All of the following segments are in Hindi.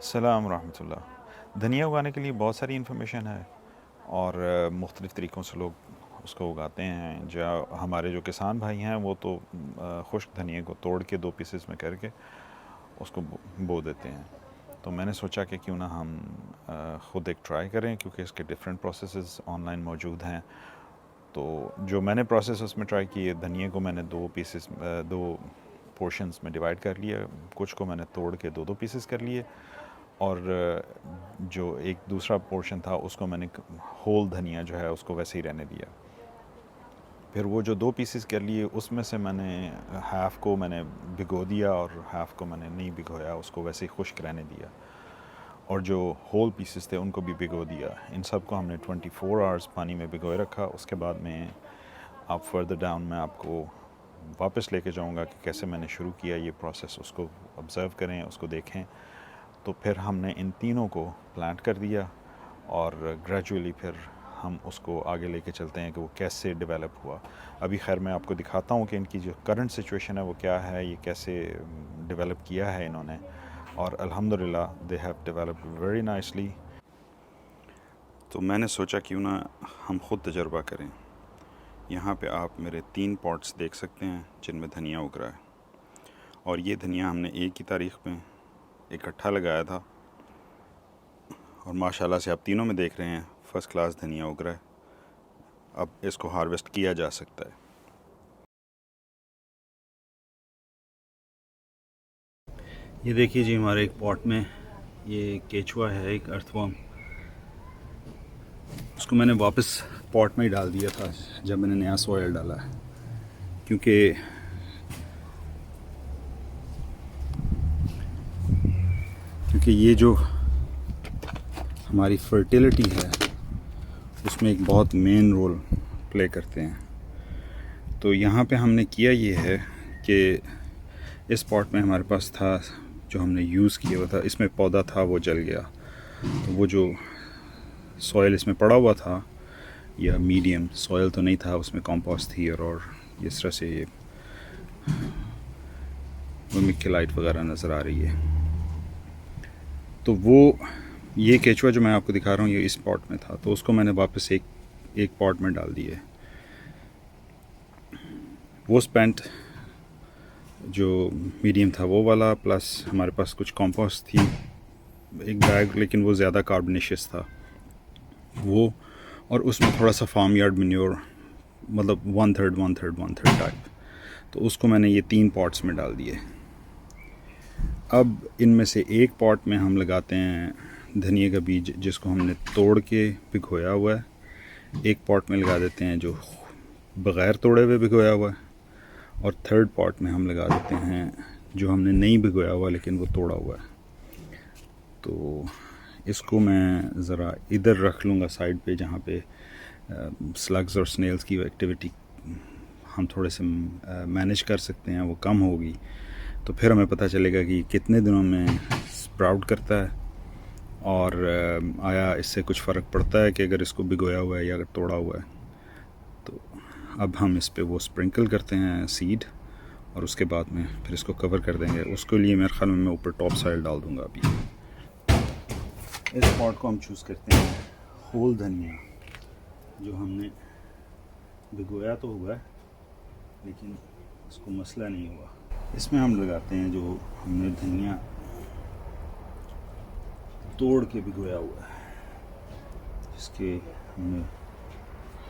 सलाम रहमतुल्लाह। धनिया उगाने के लिए बहुत सारी इन्फॉर्मेशन है और मुख्तलिफ़ तरीक़ों से लोग उसको उगाते हैं। जो हमारे जो किसान भाई हैं वो तो खुश्क धनिया को तोड़ के दो पीसेस में करके उसको बो देते हैं। तो मैंने सोचा कि क्यों ना हम ख़ुद एक ट्राई करें, क्योंकि इसके डिफरेंट प्रोसेसेस ऑनलाइन मौजूद हैं। तो जो मैंने प्रोसेस उसमें ट्राई किए, धनिया को मैंने दो पोर्शंस में डिवाइड कर लिया। कुछ को मैंने तोड़ के दो दो पीसेस कर लिए और जो एक दूसरा पोर्शन था उसको मैंने होल धनिया जो है उसको वैसे ही रहने दिया। फिर वो जो दो पीसेस कर लिए उसमें से मैंने हाफ़ को मैंने भिगो दिया और हाफ़ को मैंने नहीं भिगोया, उसको वैसे ही खुश्क रहने दिया। और जो होल पीसेस थे उनको भी भिगो दिया। इन सब को हमने 24 आवर्स पानी में भिगोए रखा। उसके बाद में आप फर्दर डाउन मैं आपको वापस लेके जाऊंगा कि कैसे मैंने शुरू किया ये प्रोसेस। उसको ऑब्ज़र्व करें, उसको देखें। तो फिर हमने इन तीनों को प्लांट कर दिया और ग्रेजुअली फिर हम उसको आगे लेके चलते हैं कि वो कैसे डेवलप हुआ। अभी खैर मैं आपको दिखाता हूँ कि इनकी जो करंट सिचुएशन है वो क्या है, ये कैसे डेवलप किया है इन्होंने। और अल्हम्दुलिल्लाह they have developed very nicely. तो मैंने सोचा क्यों ना हम ख़ुद तजर्बा करें। यहाँ पे आप मेरे 3 पॉट्स देख सकते हैं जिनमें धनिया उग रहा है। और ये धनिया हमने एक ही तारीख़ में इकट्ठा लगाया था और माशाल्लाह से आप तीनों में देख रहे हैं फ़र्स्ट क्लास धनिया उग रहा है। अब इसको हार्वेस्ट किया जा सकता है। ये देखिए जी, हमारे एक पॉट में ये केचुआ है, एक अर्थवर्म। उसको मैंने वापस पॉट में ही डाल दिया था जब मैंने नया सॉयल डाला है, क्योंकि ये जो हमारी फर्टिलिटी है उसमें एक बहुत मेन रोल प्ले करते हैं। तो यहाँ पे हमने किया ये है कि इस पॉट में हमारे पास था जो हमने यूज़ किया हुआ था, इसमें पौधा था वो जल गया। तो वो जो सॉयल इसमें पड़ा हुआ था, या मीडियम सॉयल तो नहीं था, उसमें कंपोस्ट थी और इस तरह से ये वर्मिकुलाइट वगैरह नज़र आ रही है। तो वो ये केचुआ जो मैं आपको दिखा रहा हूँ ये इस पॉट में था, तो उसको मैंने वापस एक पॉट में डाल दिए। वो स्पेंट जो मीडियम था वो वाला, प्लस हमारे पास कुछ कंपोस्ट थी एक बैग, लेकिन वो ज़्यादा कार्बोनेशियस था वो, और उसमें थोड़ा सा फार्म यार्ड मैन्योर, मतलब 1/3 टाइप। तो उसको मैंने ये 3 पॉट्स में डाल दिए। अब इनमें से एक पॉट में हम लगाते हैं धनिया का बीज जिसको हमने तोड़ के भिगोया हुआ है। एक पॉट में लगा देते हैं जो बग़ैर तोड़े हुए भिगोया हुआ है, और थर्ड पॉट में हम लगा देते हैं जो हमने नहीं भिगोया हुआ लेकिन वो तोड़ा हुआ है। तो इसको मैं ज़रा इधर रख लूँगा साइड पे, जहाँ पे स्लग्स और स्नेल्स की एक्टिविटी हम थोड़े से मैनेज कर सकते हैं, वो कम होगी। तो फिर हमें पता चलेगा कि कितने दिनों में स्प्राउट करता है और आया इससे कुछ फ़र्क पड़ता है कि अगर इसको भिगोया हुआ है या अगर तोड़ा हुआ है। तो अब हम इस पे वो स्प्रिंकल करते हैं सीड, और उसके बाद में फिर इसको कवर कर देंगे। उसके लिए मेरे ख्याल में मैं ऊपर टॉप साइल डाल दूँगा। अभी इस पॉट को हम चूज़ करते हैं होल धनिया, जो हमने भिगोया तो हुआ है लेकिन उसको मसला नहीं हुआ। इसमें हम लगाते हैं जो हमने धनिया तोड़ के भिगोया हुआ है, जिसके हमने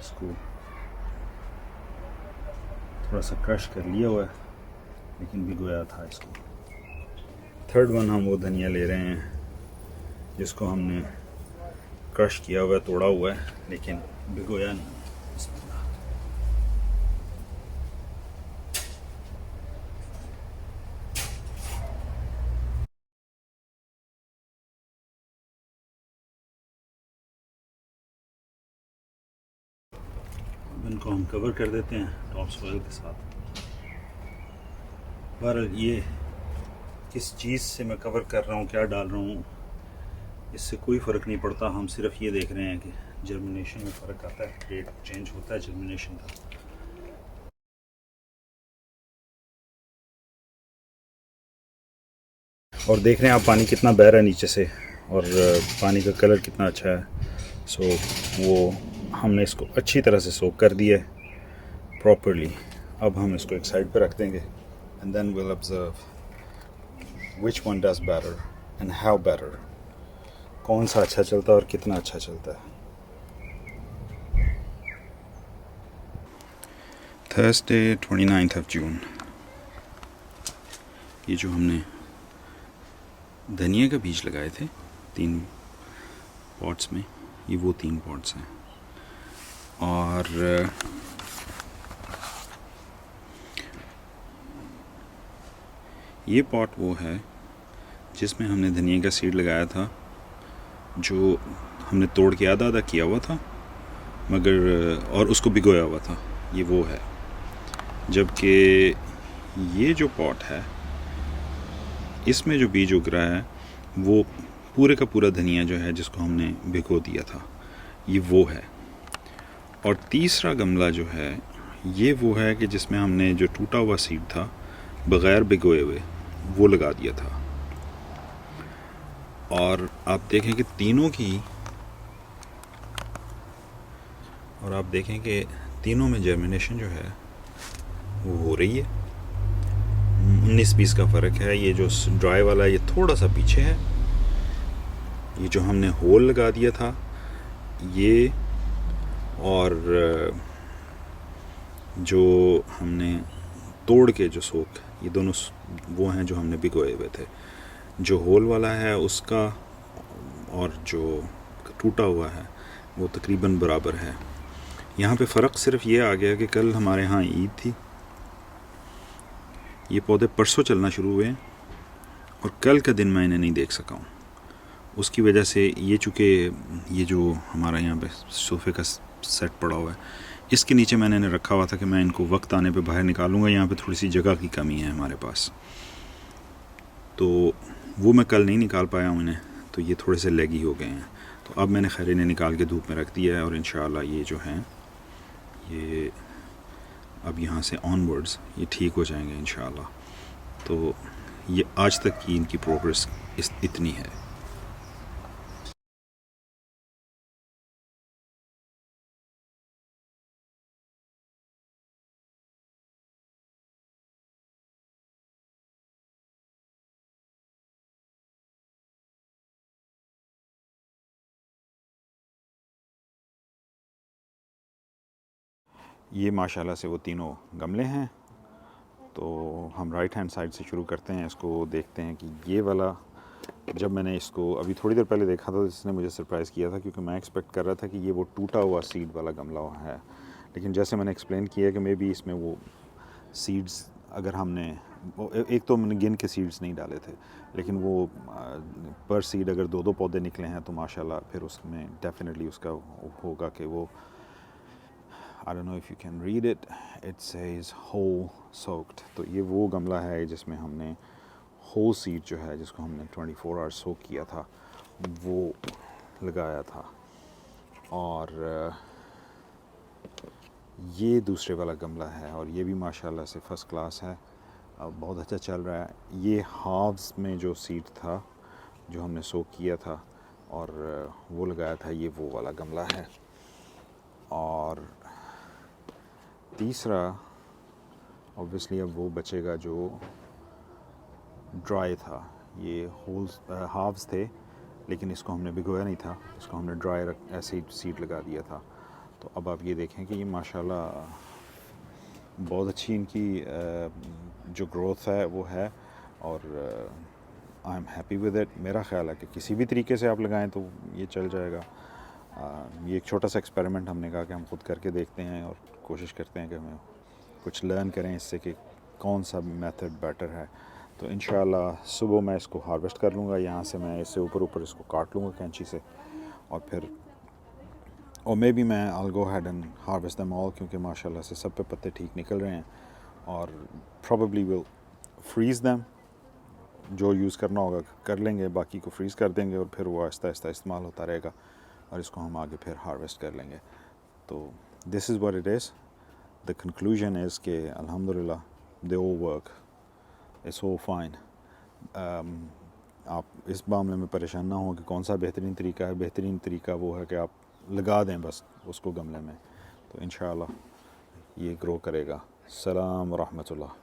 इसको थोड़ा सा क्रश कर लिया हुआ है लेकिन भिगोया था इसको। थर्ड वन हम वो धनिया ले रहे हैं जिसको हमने क्रश किया हुआ है, तोड़ा हुआ है लेकिन भिगोया नहीं। इनको हम कवर कर देते हैं टॉप सॉइल के साथ। बहरहाल ये किस चीज़ से मैं कवर कर रहा हूँ, क्या डाल रहा हूँ, इससे कोई फ़र्क नहीं पड़ता। हम सिर्फ ये देख रहे हैं कि जर्मिनेशन में फ़र्क आता है, रेट चेंज होता है जर्मिनेशन का। और देख रहे हैं आप पानी कितना बह रहा है नीचे से, और पानी का कलर कितना अच्छा है। सो वो हमने इसको अच्छी तरह से सोक कर दिया है प्रॉपरली। अब हम इसको एक साइड पे रख देंगे and then will observe which one does better and how better, कौन सा अच्छा चलता है और कितना अच्छा चलता है। थर्सडे 29th of June, ये जो हमने धनिया का बीज लगाए थे 3 पॉट्स में, ये वो 3 पॉट्स हैं। और ये पॉट वो है जिसमें हमने धनिया का सीड लगाया था, जो हमने तोड़ के आधा आधा किया हुआ था मगर, और उसको भिगोया हुआ था, ये वो है। जबकि ये जो पॉट है इसमें जो बीज उग रहा है वो पूरे का पूरा धनिया जो है जिसको हमने भिगो दिया था, ये वो है। और तीसरा गमला जो है ये वो है कि जिसमें हमने जो टूटा हुआ सीड था बग़ैर भिगोए हुए वो लगा दिया था। और आप देखें कि तीनों में जर्मिनेशन जो है वो हो रही है। 19-20 का फ़र्क है। ये जो ड्राई वाला ये थोड़ा सा पीछे है, ये जो हमने होल लगा दिया था ये, और जो हमने तोड़ के जो सोख, ये दोनों वो हैं जो हमने भिगोए हुए थे। जो होल वाला है उसका और जो टूटा हुआ है वो तकरीबन बराबर है। यहाँ पे फ़र्क सिर्फ ये आ गया कि कल हमारे यहाँ ईद थी, ये पौधे परसों चलना शुरू हुए और कल का दिन मैं इन्हें नहीं देख सका हूँ। उसकी वजह से ये चूँकि ये जो हमारा यहाँ पे सोफ़े का सेट पड़ा हुआ है इसके नीचे मैंने इन्हें रखा हुआ था कि मैं इनको वक्त आने पे बाहर निकालूंगा। यहाँ पे थोड़ी सी जगह की कमी है हमारे पास, तो वो मैं कल नहीं निकाल पाया हूँ इन्हें, तो ये थोड़े से लेगी हो गए हैं। तो अब मैंने खैर इन्हें निकाल के धूप में रख दिया है और इंशाल्लाह ये जो हैं ये अब यहाँ से ऑनवर्ड्स ये ठीक हो जाएंगे इंशाल्लाह। तो ये आज तक की इनकी प्रोग्रेस इतनी है। ये माशाल्लाह से वो तीनों गमले हैं। तो हम राइट हैंड साइड से शुरू करते हैं, इसको देखते हैं कि ये वाला, जब मैंने इसको अभी थोड़ी देर पहले देखा था इसने मुझे सरप्राइज़ किया था, क्योंकि मैं एक्सपेक्ट कर रहा था कि ये वो टूटा हुआ सीड वाला गमला है। लेकिन जैसे मैंने एक्सप्लेन किया कि मे बी इसमें वो सीड्स, अगर हमने एक तो मैंने गिन के सीड्स नहीं डाले थे, लेकिन वो पर सीड अगर 2-2 पौधे निकले हैं तो माशाल्लाह फिर उसमें डेफिनेटली उसका होगा कि वो, I don't know if you can read it, it says whole soaked। तो ये वो गमला है जिसमें हमने होल सीड जो है, जिसको हमने 24 आवर्स सोक किया था, वो लगाया था। और ये दूसरे वाला गमला है और ये भी माशाल्लाह से फ़र्स्ट क्लास है, बहुत अच्छा चल रहा है। ये हाफ्स में जो सीड था जो हमने सोक किया था और वो लगाया था, ये वो वाला गमला है। और तीसरा ऑब्वियसली अब वो बचेगा जो ड्राई था। ये होल्स हाफ्स थे, लेकिन इसको हमने भिगोया नहीं था, इसको हमने ड्राई ऐसे ही सीड लगा दिया था। तो अब आप ये देखें कि ये माशाल्लाह बहुत अच्छी इनकी जो ग्रोथ है वो है, और I am happy with it. मेरा ख़्याल है कि किसी भी तरीके से आप लगाएं तो ये चल जाएगा। ये एक छोटा सा एक्सपेरिमेंट हमने कहा कि हम खुद करके देखते हैं और कोशिश करते हैं कि हमें कुछ लर्न करें इससे कि कौन सा मेथड बेटर है। तो इंशाल्लाह सुबह मैं इसको हार्वेस्ट कर लूँगा, यहाँ से मैं इससे ऊपर इसको काट लूँगा कैंची से, और फिर और मे बी मैं I'll go ahead and harvest them all, क्योंकि माशाल्लाह से सब पे पत्ते ठीक निकल रहे हैं। और probably will freeze them, जो यूज़ करना होगा कर लेंगे, बाकी को फ्रीज़ कर देंगे और फिर वो आहिस्ता आहिस्ता इस्तेमाल होता रहेगा और इसको हम आगे फिर हार्वेस्ट कर लेंगे। तो this is what it is. The conclusion is कि अल्हम्दुलिल्लाह they all work, it's all fine. आप इस मामले में परेशान ना हो कि कौन सा बेहतरीन तरीका है। बेहतरीन तरीका वो है कि आप लगा दें बस उसको गमले में, तो इंशाअल्लाह ये ग्रो करेगा। सलाम व रहमतुल्लाह।